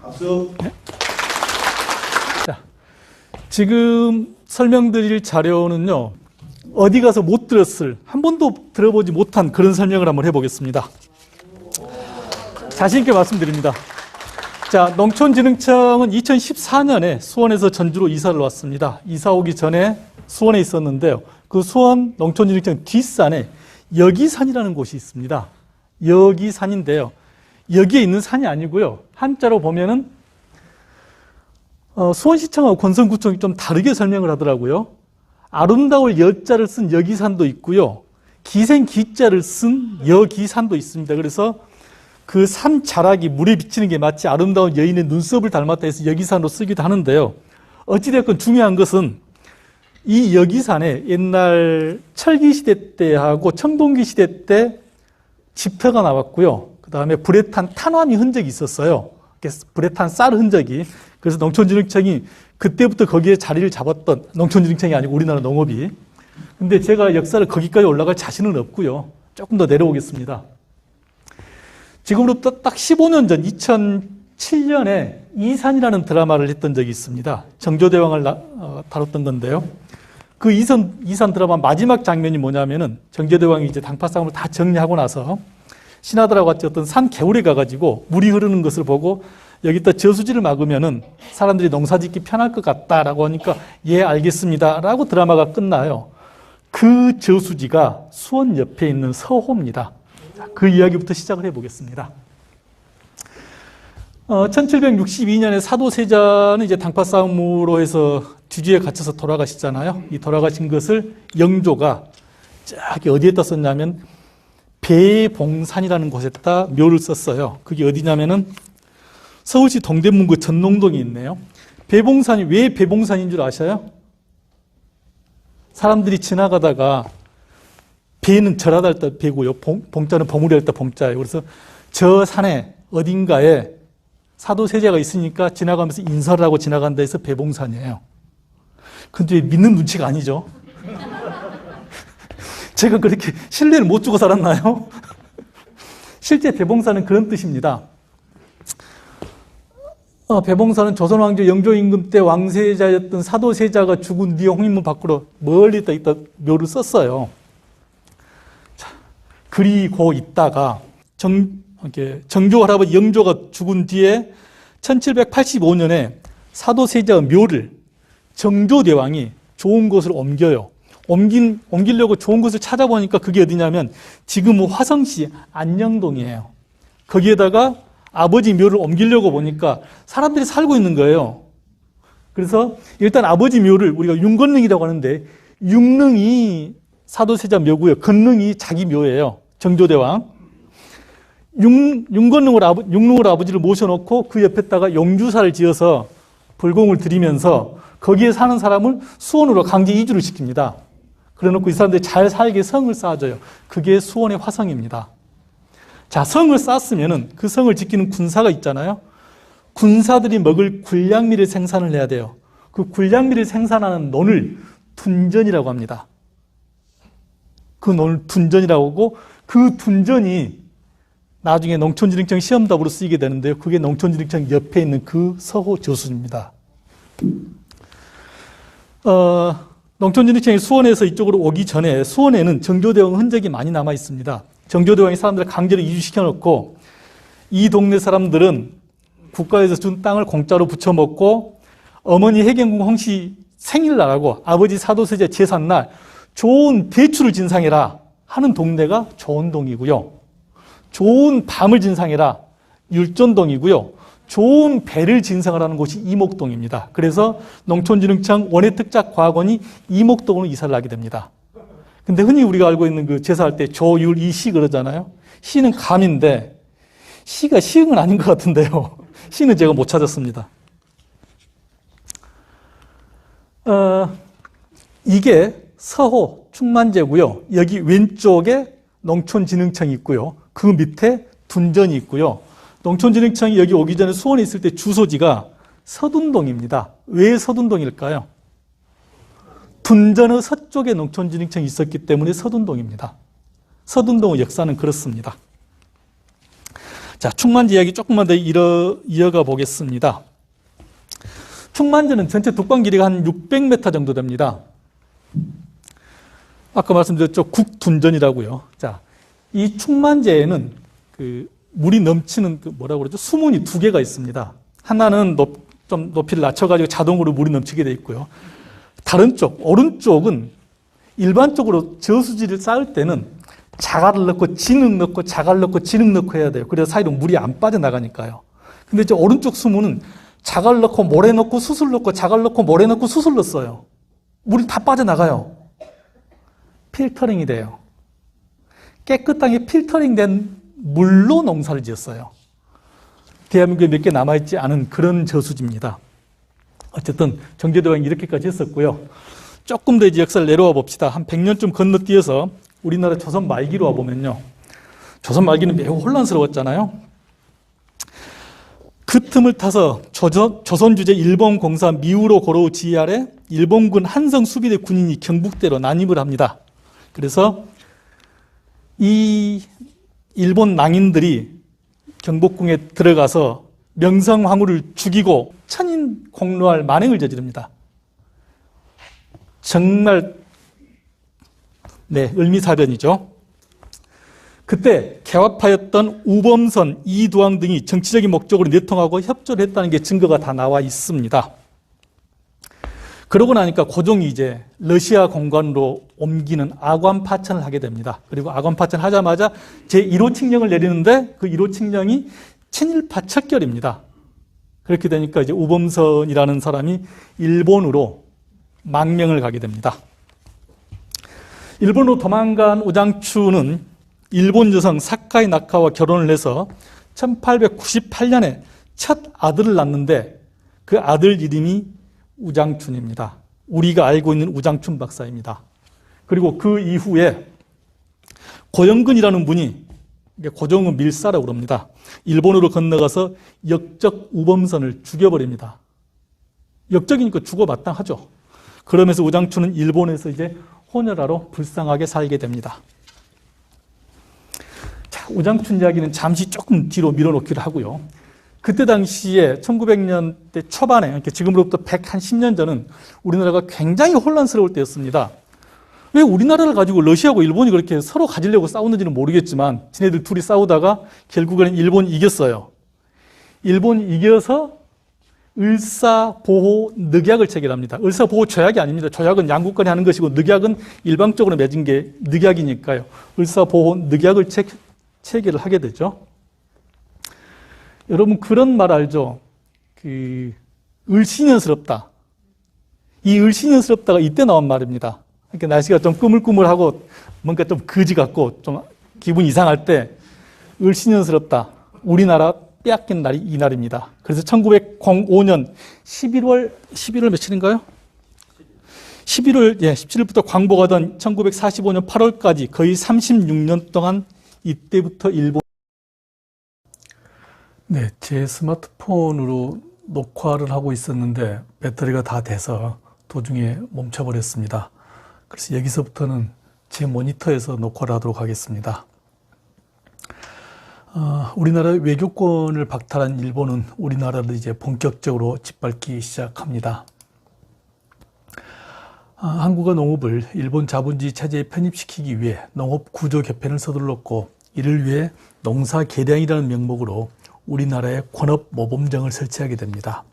박수. 네. 자, 지금 설명드릴 자료는요, 어디 가서 못 들었을, 한 번도 들어보지 못한 그런 설명을 한번 해보겠습니다. 자신있게 말씀드립니다. 자, 농촌진흥청은 2014년에 수원에서 전주로 이사를 왔습니다. 이사 오기 전에 수원에 있었는데요. 그 수원 농촌진흥청 뒷산에 여기산이라는 곳이 있습니다. 여기산인데요. 여기에 있는 산이 아니고요. 한자로 보면은 수원시청하고 권성구청이 좀 다르게 설명을 하더라고요. 아름다울 여자를 쓴 여기산도 있고요. 기생기자를 쓴 여기산도 있습니다. 그래서 그 산 자락이 물에 비치는 게 마치 아름다운 여인의 눈썹을 닮았다 해서 여기산으로 쓰기도 하는데요. 어찌됐건 중요한 것은 이 여기산에 옛날 철기시대 때하고 청동기시대 때 지표가 나왔고요. 그 다음에 불에 탄 탄화미 흔적이 있었어요. 불에 탄 쌀 흔적이. 그래서 농촌진흥청이 그때부터 거기에 자리를 잡았던, 농촌진흥청이 아니고 우리나라 농업이. 근데 제가 역사를 거기까지 올라갈 자신은 없고요. 조금 더 내려오겠습니다. 지금으로부터 딱 15년 전 2007년에 이산이라는 드라마를 했던 적이 있습니다. 정조대왕을 다뤘던 건데요. 그 이산 드라마 마지막 장면이 뭐냐면은 정조대왕이 이제 당파 싸움을 다 정리하고 나서 신하들하고 같이 어떤 산 개울에 가가지고 물이 흐르는 것을 보고 여기다 저수지를 막으면은 사람들이 농사 짓기 편할 것 같다라고 하니까 예, 알겠습니다라고 드라마가 끝나요. 그 저수지가 수원 옆에 있는 서호입니다. 그 이야기부터 시작을 해보겠습니다. 1762년에 사도세자는 이제 당파 싸움으로 해서 뒤주에 갇혀서 돌아가시잖아요. 이 돌아가신 것을 영조가 저기 어디에다 썼냐면 배봉산이라는 곳에다 묘를 썼어요. 그게 어디냐면은 서울시 동대문구 전농동이 있네요. 배봉산이 왜 배봉산인 줄 아셔요? 사람들이 지나가다가 배는 절하다 할 때 배고요. 봉자는 버무리 할 때 봉자예요. 그래서 저 산에 어딘가에 사도세자가 있으니까 지나가면서 인사를 하고 지나간다 해서 배봉산이에요. 근데 믿는 눈치가 아니죠. 제가 그렇게 신뢰를 못 주고 살았나요? 실제 배봉산은 그런 뜻입니다. 배봉산은 조선왕조 영조 임금 때 왕세자였던 사도세자가 죽은 뒤에 홍인문 밖으로 멀리 있다 묘를 썼어요. 그리고 있다가 정조 할아버지 영조가 죽은 뒤에 1785년에 사도세자의 묘를 정조대왕이 좋은 곳으로 옮겨요. 옮기려고 좋은 곳을 찾아보니까 그게 어디냐면 지금은 화성시 안녕동이에요. 거기에다가 아버지 묘를 옮기려고 보니까 사람들이 살고 있는 거예요. 그래서 일단 아버지 묘를 우리가 윤건릉이라고 하는데 윤릉이 사도세자 묘고요. 건릉이 자기 묘예요. 정조대왕. 윤릉을 아버지를 모셔놓고 그 옆에다가 용주사를 지어서 불공을 드리면서 거기에 사는 사람을 수원으로 강제 이주를 시킵니다. 그래놓고 이 사람들이 잘 살게 성을 쌓아줘요. 그게 수원의 화성입니다. 자, 성을 쌓았으면은 그 성을 지키는 군사가 있잖아요. 군사들이 먹을 군량미를 생산을 해야 돼요. 그 군량미를 생산하는 논을 둔전이라고 합니다. 그 논을 둔전이라고 하고 그 둔전이 나중에 농촌진흥청 시험답으로 쓰이게 되는데요. 그게 농촌진흥청 옆에 있는 그 서호 저수지입니다. 농촌진흥청이 수원에서 이쪽으로 오기 전에 수원에는 정조대왕 흔적이 많이 남아 있습니다. 정조대왕이 사람들을 강제로 이주시켜놓고 이 동네 사람들은 국가에서 준 땅을 공짜로 부쳐먹고 어머니 해경궁 홍씨 생일날하고 아버지 사도세자 제삿날 좋은 대추를 진상해라 하는 동네가 조원동이고요. 좋은 밤을 진상해라 율전동이고요. 좋은 배를 진상하라는 곳이 이목동입니다. 그래서 농촌진흥청 원예특작과학원이 이목동으로 이사를 하게 됩니다. 근데 흔히 우리가 알고 있는 그 제사할 때 조율 이시 그러잖아요. 시는 감인데 시가 시흥은 아닌 것 같은데요. 시는 제가 못 찾았습니다. 이게 서호 충만제고요. 여기 왼쪽에 농촌진흥청이 있고요. 그 밑에 둔전이 있고요. 농촌진흥청이 여기 오기 전에 수원에 있을 때 주소지가 서둔동입니다. 왜 서둔동일까요? 둔전의 서쪽에 농촌진흥청이 있었기 때문에 서둔동입니다. 서둔동의 역사는 그렇습니다. 자, 충만제 이야기 조금만 더 이어가 보겠습니다. 충만제는 전체 독방 길이가 한 600m 정도 됩니다. 아까 말씀드렸죠. 국둔전이라고요. 자, 이 충만제에는 그 물이 넘치는 그 뭐라고 그러죠? 수문이 두 개가 있습니다. 하나는 좀 높이를 낮춰가지고 자동으로 물이 넘치게 돼 있고요. 다른 쪽, 오른쪽은 일반적으로 저수지를 쌓을 때는 자갈을 넣고 진흙 넣고 자갈 넣고 진흙 넣고 해야 돼요. 그래서 사이로 물이 안 빠져나가니까요. 근데 이제 오른쪽 수문은 자갈 넣고 모래 넣고 수술 넣고 자갈 넣고 모래 넣고 수술 넣었어요. 물이 다 빠져나가요. 필터링이 돼요. 깨끗하게 필터링된 물로 농사를 지었어요. 대한민국에 몇 개 남아있지 않은 그런 저수지입니다. 어쨌든 정제도왕이 이렇게까지 했었고요. 조금 더 이제 역사를 내려와 봅시다. 한 100년쯤 건너뛰어서 우리나라 조선 말기로 와보면요. 조선 말기는 매우 혼란스러웠잖아요. 그 틈을 타서 조선 주재 일본 공사 미우로 고로우 지휘 아래 일본군 한성 수비대 군인이 경북대로 난입을 합니다. 그래서 이 일본 낭인들이 경복궁에 들어가서 명성황후를 죽이고 천인 공로할 만행을 저지릅니다. 정말 을미사변이죠. 그때 개화파였던 우범선, 이두왕 등이 정치적인 목적으로 내통하고 협조를 했다는 게 증거가 다 나와 있습니다. 그러고 나니까 고종이 이제 러시아 공관으로 옮기는 아관 파천을 하게 됩니다. 그리고 아관 파천 하자마자 제1호 칙령을 내리는데 그 1호 칙령이 친일파 척결입니다. 그렇게 되니까 이제 우범선이라는 사람이 일본으로 망명을 가게 됩니다. 일본으로 도망간 우장추는 일본 여성 사카이 나카와 결혼을 해서 1898년에 첫 아들을 낳는데 그 아들 이름이 우장춘입니다. 우리가 알고 있는 우장춘 박사입니다. 그리고 그 이후에 고영근이라는 분이, 고종은 밀사라고 그럽니다. 일본으로 건너가서 역적 우범선을 죽여버립니다. 역적이니까 죽어 마땅하죠. 그러면서 우장춘은 일본에서 이제 호녀라로 불쌍하게 살게 됩니다. 자, 우장춘 이야기는 잠시 조금 뒤로 밀어놓기로 하고요. 그때 당시에 1900년대 초반에, 그러니까 지금으로부터 110년 전은 우리나라가 굉장히 혼란스러울 때였습니다. 왜 우리나라를 가지고 러시아하고 일본이 그렇게 서로 가지려고 싸웠는지는 모르겠지만 지네들 둘이 싸우다가 결국에는 일본이 이겼어요. 일본이 이겨서 을사보호 늑약을 체결합니다. 을사보호 조약이 아닙니다. 조약은 양국간이 하는 것이고 늑약은 일방적으로 맺은 게 늑약이니까요. 을사보호 늑약을 체결을 하게 되죠. 여러분 그런 말 알죠? 을씨년스럽다. 이 을씨년스럽다가 이때 나온 말입니다. 그러니까 날씨가 좀 꾸물꾸물하고 뭔가 좀 거지 같고 좀 기분이 이상할 때 을씨년스럽다. 우리나라 빼앗긴 날이 이 날입니다. 그래서 1905년 11월 며칠인가요? 17일부터 광복하던 1945년 8월까지 거의 36년 동안 이때부터 일본 제 스마트폰으로 녹화를 하고 있었는데 배터리가 다 돼서 도중에 멈춰버렸습니다. 그래서 여기서부터는 제 모니터에서 녹화를 하도록 하겠습니다. 우리나라 외교권을 박탈한 일본은 우리나라를 이제 본격적으로 짓밟기 시작합니다. 한국어 농업을 일본 자본주의 체제에 편입시키기 위해 농업 구조 개편을 서둘렀고 이를 위해 농사 개량이라는 명목으로 우리나라에 권업 모범장을 설치하게 됩니다.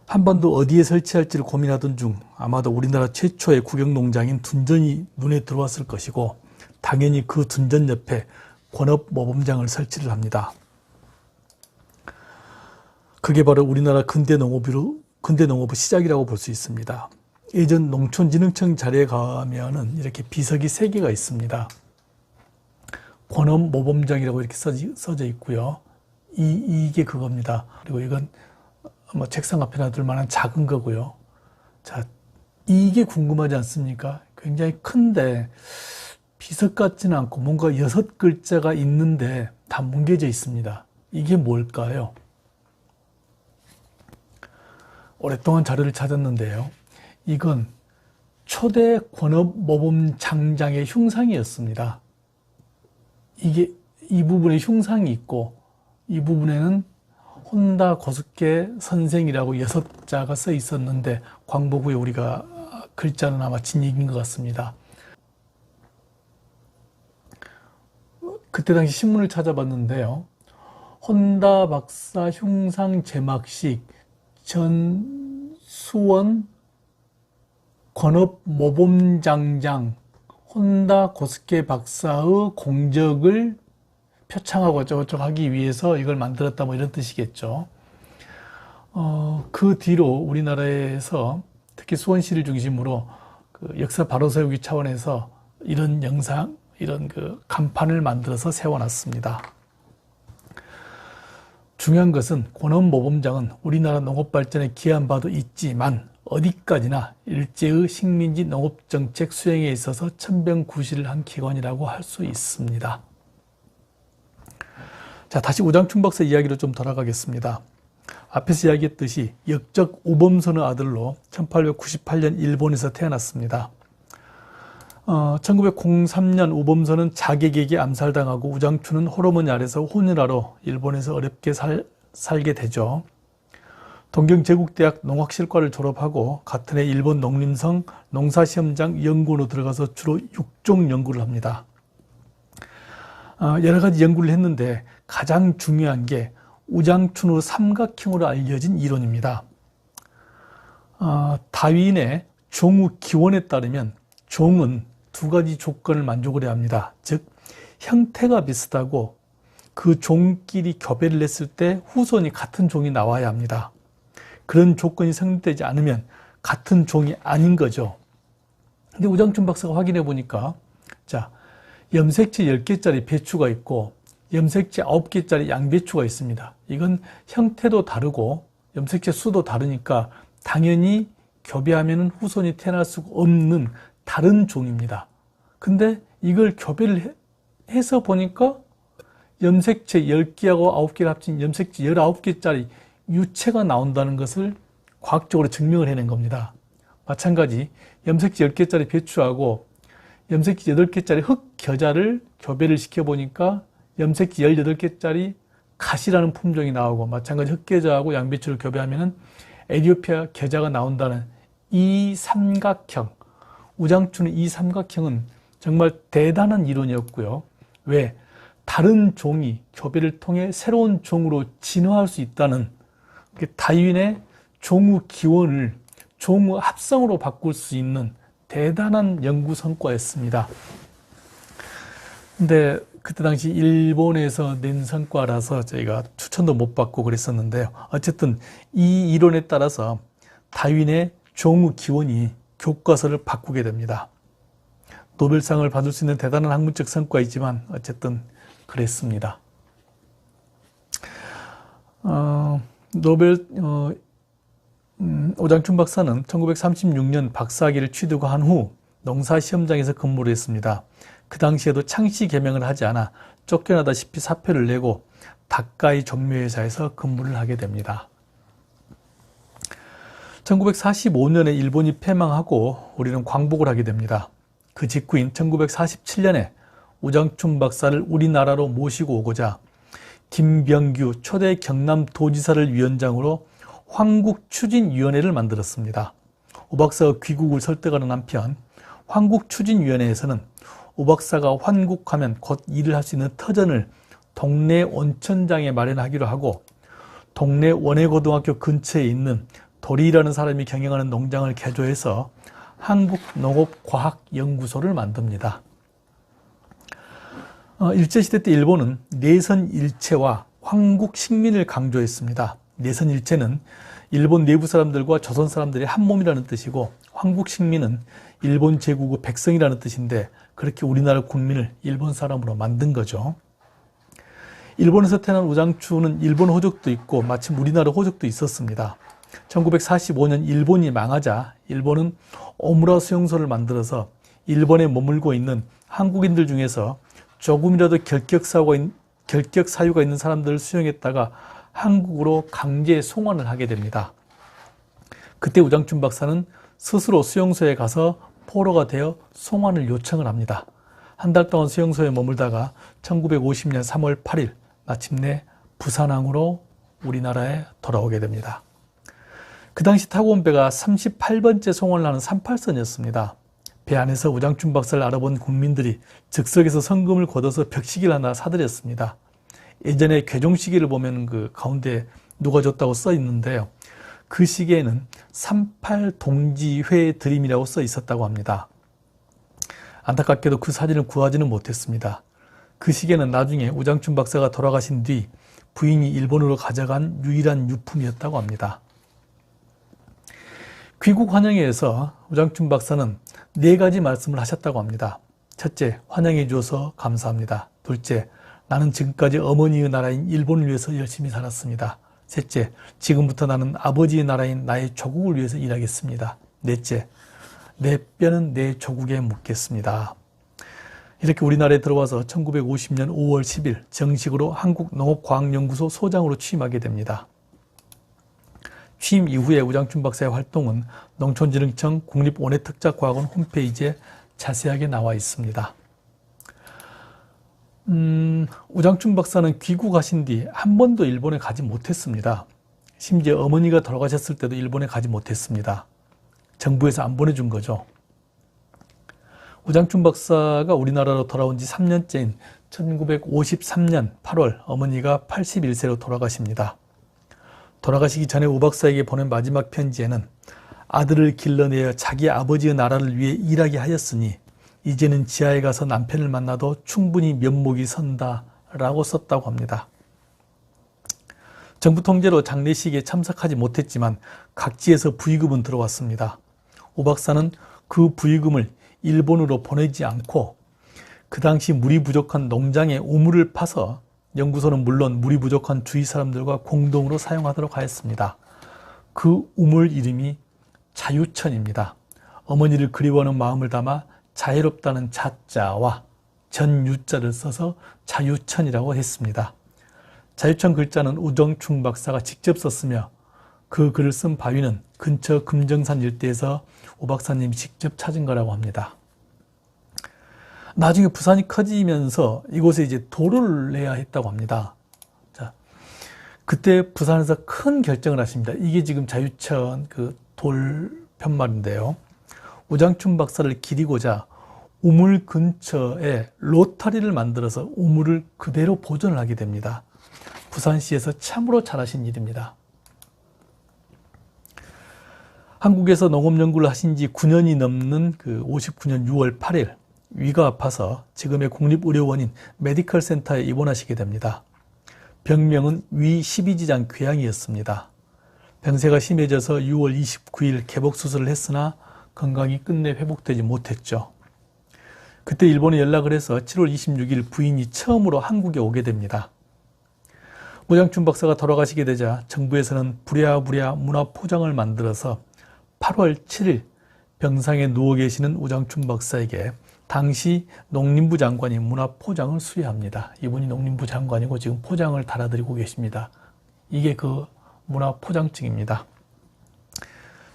한반도 어디에 설치할지를 고민하던 중 아마도 우리나라 최초의 국영농장인 둔전이 눈에 들어왔을 것이고 당연히 그 둔전 옆에 권업 모범장을 설치를 합니다. 그게 바로 우리나라 근대 농업의 시작이라고 볼 수 있습니다. 예전 농촌진흥청 자료에 가면은 이렇게 비석이 3개가 있습니다. 권업 모범장이라고 이렇게 써져 있고요. 이게 그겁니다. 그리고 이건 뭐 책상 앞에 놔둘 만한 작은 거고요. 자, 이게 궁금하지 않습니까? 굉장히 큰데 비석 같지는 않고 뭔가 6글자가 있는데 다 뭉개져 있습니다. 이게 뭘까요? 오랫동안 자료를 찾았는데요. 이건 초대 권업 모범장장의 흉상이었습니다. 이 부분에 흉상이 있고 이 부분에는 혼다 고스케 선생이라고 6자가 써 있었는데 광복 후에 우리가 글자는 아마 진익인 것 같습니다. 그때 당시 신문을 찾아봤는데요. 혼다 박사 흉상 제막식 전수원 권업 모범장장 혼다 고스케 박사의 공적을 표창하고 어쩌고저쩌고 하기 위해서 이걸 만들었다 뭐 이런 뜻이겠죠. 그 뒤로 우리나라에서 특히 수원시를 중심으로 그 역사 바로 세우기 차원에서 이런 영상, 이런 그 간판을 만들어서 세워놨습니다. 중요한 것은 권업모범장은 우리나라 농업 발전에 기여한 바도 있지만 어디까지나 일제의 식민지 농업정책 수행에 있어서 천병구시를 한 기관이라고 할 수 있습니다. 자, 다시 우장춘 박사 이야기로 좀 돌아가겠습니다. 앞에서 이야기했듯이 역적 우범선의 아들로 1898년 일본에서 태어났습니다. 1903년 우범선은 자객에게 암살당하고 우장춘은 호르몬 아래서 혼혈아로 일본에서 어렵게 살게 되죠. 동경제국대학 농학실과를 졸업하고 같은 해 일본 농림성 농사시험장 연구원으로 들어가서 주로 육종 연구를 합니다. 여러 가지 연구를 했는데 가장 중요한 게 우장춘의 삼각형으로 알려진 이론입니다. 다윈의 종의 기원에 따르면 종은 두 가지 조건을 만족을 해야 합니다. 즉 형태가 비슷하고 그 종끼리 교배를 했을 때 후손이 같은 종이 나와야 합니다. 그런 조건이 성립되지 않으면 같은 종이 아닌 거죠. 근데 우장춘 박사가 확인해 보니까 자, 염색체 10개짜리 배추가 있고 염색체 9개짜리 양배추가 있습니다. 이건 형태도 다르고 염색체 수도 다르니까 당연히 교배하면 후손이 태어날 수가 없는 다른 종입니다. 근데 이걸 교배를 해서 보니까 염색체 10개하고 9개를 합친 염색체 19개짜리 유체가 나온다는 것을 과학적으로 증명을 해낸 겁니다. 마찬가지 염색체 10개짜리 배추하고 염색체 8개짜리 흑겨자를 교배를 시켜보니까 염색체 18개짜리 갓이라는 품종이 나오고 마찬가지 흑겨자하고 양배추를 교배하면 에티오피아 겨자가 나온다는 이 삼각형, 우장춘의 이 삼각형은 정말 대단한 이론이었고요. 왜? 다른 종이 교배를 통해 새로운 종으로 진화할 수 있다는 다윈의 종의 기원을 종의 합성으로 바꿀 수 있는 대단한 연구 성과였습니다. 근데 그때 당시 일본에서 낸 성과라서 저희가 추천도 못 받고 그랬었는데요. 어쨌든 이 이론에 따라서 다윈의 종의 기원이 교과서를 바꾸게 됩니다. 노벨상을 받을 수 있는 대단한 학문적 성과이지만 어쨌든 그랬습니다. 우장춘 박사는 1936년 박사학위를 취득하고 한 후 농사시험장에서 근무를 했습니다. 그 당시에도 창씨 개명을 하지 않아 쫓겨나다시피 사표를 내고 닷가이 종묘회사에서 근무를 하게 됩니다. 1945년에 일본이 패망하고 우리는 광복을 하게 됩니다. 그 직후인 1947년에 우장춘 박사를 우리나라로 모시고 오고자 김병규 초대 경남도지사를 위원장으로 황국추진위원회를 만들었습니다. 오 박사가 귀국을 설득하는 한편 황국추진위원회에서는 오 박사가 환국하면 곧 일을 할 수 있는 터전을 동네 온천장에 마련하기로 하고 동네 원해고등학교 근처에 있는 도리라는 사람이 경영하는 농장을 개조해서 한국농업과학연구소를 만듭니다. 일제시대 때 일본은 내선일체와 황국식민을 강조했습니다. 내선일체는 일본 내부 사람들과 조선 사람들이 한 몸이라는 뜻이고 황국식민은 일본 제국의 백성이라는 뜻인데 그렇게 우리나라 국민을 일본 사람으로 만든 거죠. 일본에서 태어난 우장춘은 일본 호적도 있고 마침 우리나라 호적도 있었습니다. 1945년 일본이 망하자 일본은 오무라 수용소를 만들어서 일본에 머물고 있는 한국인들 중에서 조금이라도 결격 사유가 있는 사람들을 수용했다가 한국으로 강제 송환을 하게 됩니다. 그때 우장춘 박사는 스스로 수용소에 가서 포로가 되어 송환을 요청을 합니다. 한 달 동안 수용소에 머물다가 1950년 3월 8일 마침내 부산항으로 우리나라에 돌아오게 됩니다. 그 당시 타고 온 배가 38번째 송원을 하는 38선이었습니다. 배 안에서 우장춘 박사를 알아본 국민들이 즉석에서 성금을 걷어서 벽시계를 하나 사드렸습니다. 예전에 괴종시계를 보면 그 가운데 누가 줬다고 써 있는데요. 그 시계에는 38동지회 드림이라고 써 있었다고 합니다. 안타깝게도 그 사진을 구하지는 못했습니다. 그 시계는 나중에 우장춘 박사가 돌아가신 뒤 부인이 일본으로 가져간 유일한 유품이었다고 합니다. 귀국 환영회에서 우장춘 박사는 4가지 말씀을 하셨다고 합니다. 첫째, 환영해 주어서 감사합니다. 둘째, 나는 지금까지 어머니의 나라인 일본을 위해서 열심히 살았습니다. 셋째, 지금부터 나는 아버지의 나라인 나의 조국을 위해서 일하겠습니다. 넷째, 내 뼈는 내 조국에 묻겠습니다. 이렇게 우리나라에 들어와서 1950년 5월 10일 정식으로 한국농업과학연구소 소장으로 취임하게 됩니다. 취임 이후에 우장춘 박사의 활동은 농촌진흥청 국립원예특작과학원 홈페이지에 자세하게 나와 있습니다. 우장춘 박사는 귀국하신 뒤 한 번도 일본에 가지 못했습니다. 심지어 어머니가 돌아가셨을 때도 일본에 가지 못했습니다. 정부에서 안 보내준 거죠. 우장춘 박사가 우리나라로 돌아온 지 3년째인 1953년 8월 어머니가 81세로 돌아가십니다. 돌아가시기 전에 우 박사에게 보낸 마지막 편지에는 아들을 길러내어 자기 아버지의 나라를 위해 일하게 하였으니 이제는 지하에 가서 남편을 만나도 충분히 면목이 선다 라고 썼다고 합니다. 정부 통제로 장례식에 참석하지 못했지만 각지에서 부의금은 들어왔습니다. 우 박사는 그 부의금을 일본으로 보내지 않고 그 당시 물이 부족한 농장에 우물을 파서 연구소는 물론 물이 부족한 주위 사람들과 공동으로 사용하도록 하였습니다. 그 우물 이름이 자유천입니다. 어머니를 그리워하는 마음을 담아 자애롭다는 자자와 전유자를 써서 자유천이라고 했습니다. 자유천 글자는 우장춘 박사가 직접 썼으며 그 글을 쓴 바위는 근처 금정산 일대에서 우 박사님이 직접 찾은 거라고 합니다. 나중에 부산이 커지면서 이곳에 이제 도를 내야 했다고 합니다. 자, 그때 부산에서 큰 결정을 하십니다. 이게 지금 자유천 그 돌 편말인데요. 우장춘 박사를 기리고자 우물 근처에 로타리를 만들어서 우물을 그대로 보존을 하게 됩니다. 부산시에서 참으로 잘하신 일입니다. 한국에서 농업연구를 하신 지 9년이 넘는 그 59년 6월 8일 위가 아파서 지금의 국립의료원인 메디컬 센터에 입원하시게 됩니다. 병명은 위 12지장 궤양이었습니다. 병세가 심해져서 6월 29일 개복수술을 했으나 건강이 끝내 회복되지 못했죠. 그때 일본에 연락을 해서 7월 26일 부인이 처음으로 한국에 오게 됩니다. 우장춘 박사가 돌아가시게 되자 정부에서는 부랴부랴 문화포장을 만들어서 8월 7일 병상에 누워 계시는 우장춘 박사에게 당시 농림부 장관이 문화포장을 수여합니다. 이분이 농림부 장관이고 지금 포장을 달아드리고 계십니다. 이게 그 문화포장증입니다.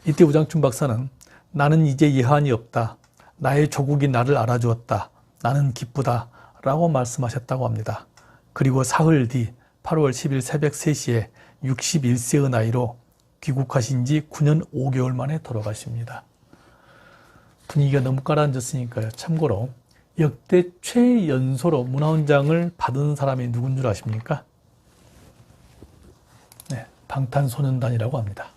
이때 우장춘 박사는 나는 이제 예한이 없다. 나의 조국이 나를 알아주었다. 나는 기쁘다. 라고 말씀하셨다고 합니다. 그리고 사흘 뒤 8월 10일 새벽 3시에 61세의 나이로 귀국하신 지 9년 5개월 만에 돌아가십니다. 분위기가 너무 가라앉았으니까요. 참고로 역대 최연소로 문화훈장을 받은 사람이 누군 줄 아십니까? 네, 방탄소년단이라고 합니다.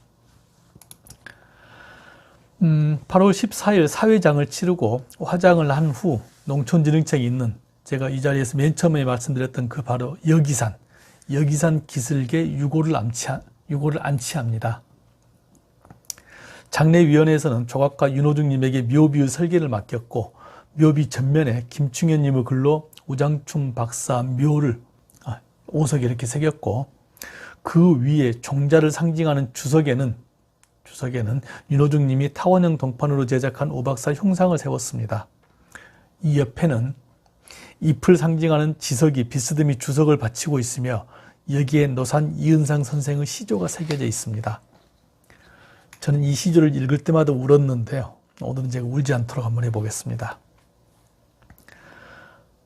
8월 14일 사회장을 치르고 화장을 한 후 농촌진흥청이 있는 제가 이 자리에서 맨 처음에 말씀드렸던 그 바로 여기산 기슭에 유골을 안치합니다. 장례위원회에서는 조각가 윤호중님에게 묘비의 설계를 맡겼고 묘비 전면에 김충현님의 글로 우장춘 박사 묘를 오석에 이렇게 새겼고 그 위에 종자를 상징하는 주석에는 윤호중님이 타원형 동판으로 제작한 우 박사 흉상을 세웠습니다. 이 옆에는 잎을 상징하는 지석이 비스듬히 주석을 바치고 있으며 여기에 노산 이은상 선생의 시조가 새겨져 있습니다. 저는 이 시조를 읽을 때마다 울었는데요. 오늘은 제가 울지 않도록 한번 해보겠습니다.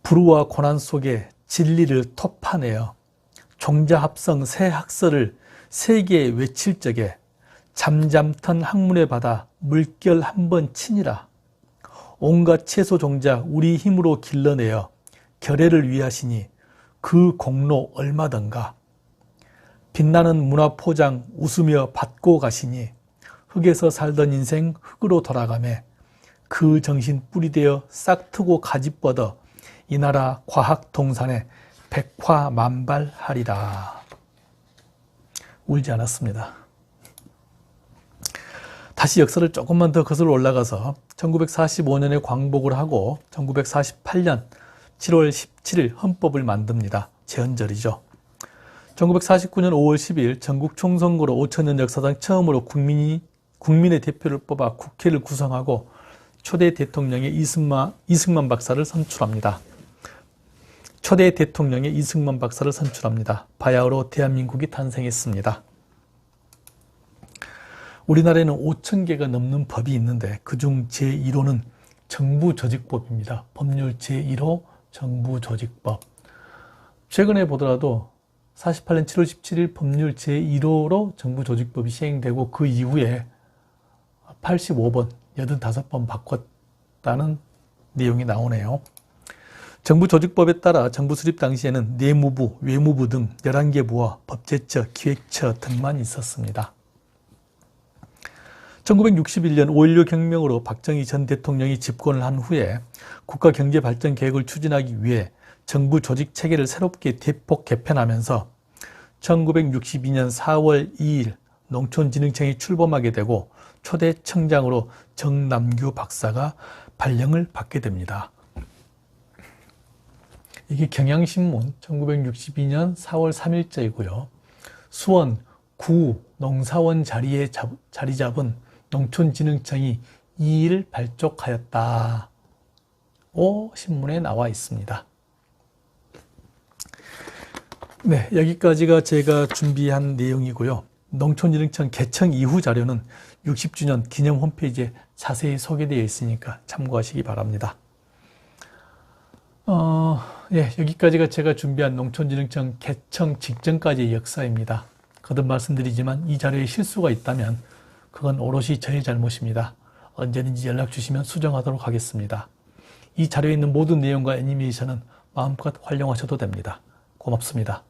불우와 고난 속에 진리를 토파내어 종자합성 새 학설을 세계에 외칠 적에 잠잠턴 학문의 바다 물결 한 번 치니라. 온갖 채소 종자 우리 힘으로 길러내어 결애를 위하시니 그 공로 얼마던가. 빛나는 문화 포장 웃으며 받고 가시니 흙에서 살던 인생 흙으로 돌아가매 그 정신 뿌리되어 싹트고 가지 뻗어 이 나라 과학 동산에 백화만발하리라. 울지 않았습니다. 다시 역사를 조금만 더 거슬러 올라가서 1945년에 광복을 하고 1948년 7월 17일 헌법을 만듭니다. 제헌절이죠. 1949년 5월 10일 전국 총선거로 5천년 역사상 처음으로 국민의 대표를 뽑아 국회를 구성하고 초대 대통령의 이승만 박사를 선출합니다. 초대 대통령의 이승만 박사를 선출합니다. 바야흐로 대한민국이 탄생했습니다. 우리나라에는 5,000개가 넘는 법이 있는데 그중 제1호는 정부조직법입니다. 법률 제1호 정부조직법. 최근에 보더라도 48년 7월 17일 법률 제1호로 정부조직법이 시행되고 그 이후에 85번, 85번 바꿨다는 내용이 나오네요. 정부조직법에 따라 정부 수립 당시에는 내무부, 외무부 등 11개 부와 법제처, 기획처 등만 있었습니다. 1961년 5.16 혁명으로 박정희 전 대통령이 집권을 한 후에 국가 경제 발전 계획을 추진하기 위해 정부 조직 체계를 새롭게 대폭 개편하면서 1962년 4월 2일 농촌진흥청이 출범하게 되고 초대 청장으로 정남규 박사가 발령을 받게 됩니다. 이게 경향신문 1962년 4월 3일자이고요. 수원 구 농사원 자리에 자리 잡은 농촌진흥청이 2일 발족하였다. 오 신문에 나와 있습니다. 네, 여기까지가 제가 준비한 내용이고요. 농촌진흥청 개청 이후 자료는 60주년 기념 홈페이지에 자세히 소개되어 있으니까 참고하시기 바랍니다. 여기까지가 제가 준비한 농촌진흥청 개청 직전까지의 역사입니다. 거듭 말씀드리지만 이 자료에 실수가 있다면 그건 오롯이 저의 잘못입니다. 언제든지 연락 주시면 수정하도록 하겠습니다. 이 자료에 있는 모든 내용과 애니메이션은 마음껏 활용하셔도 됩니다. 고맙습니다.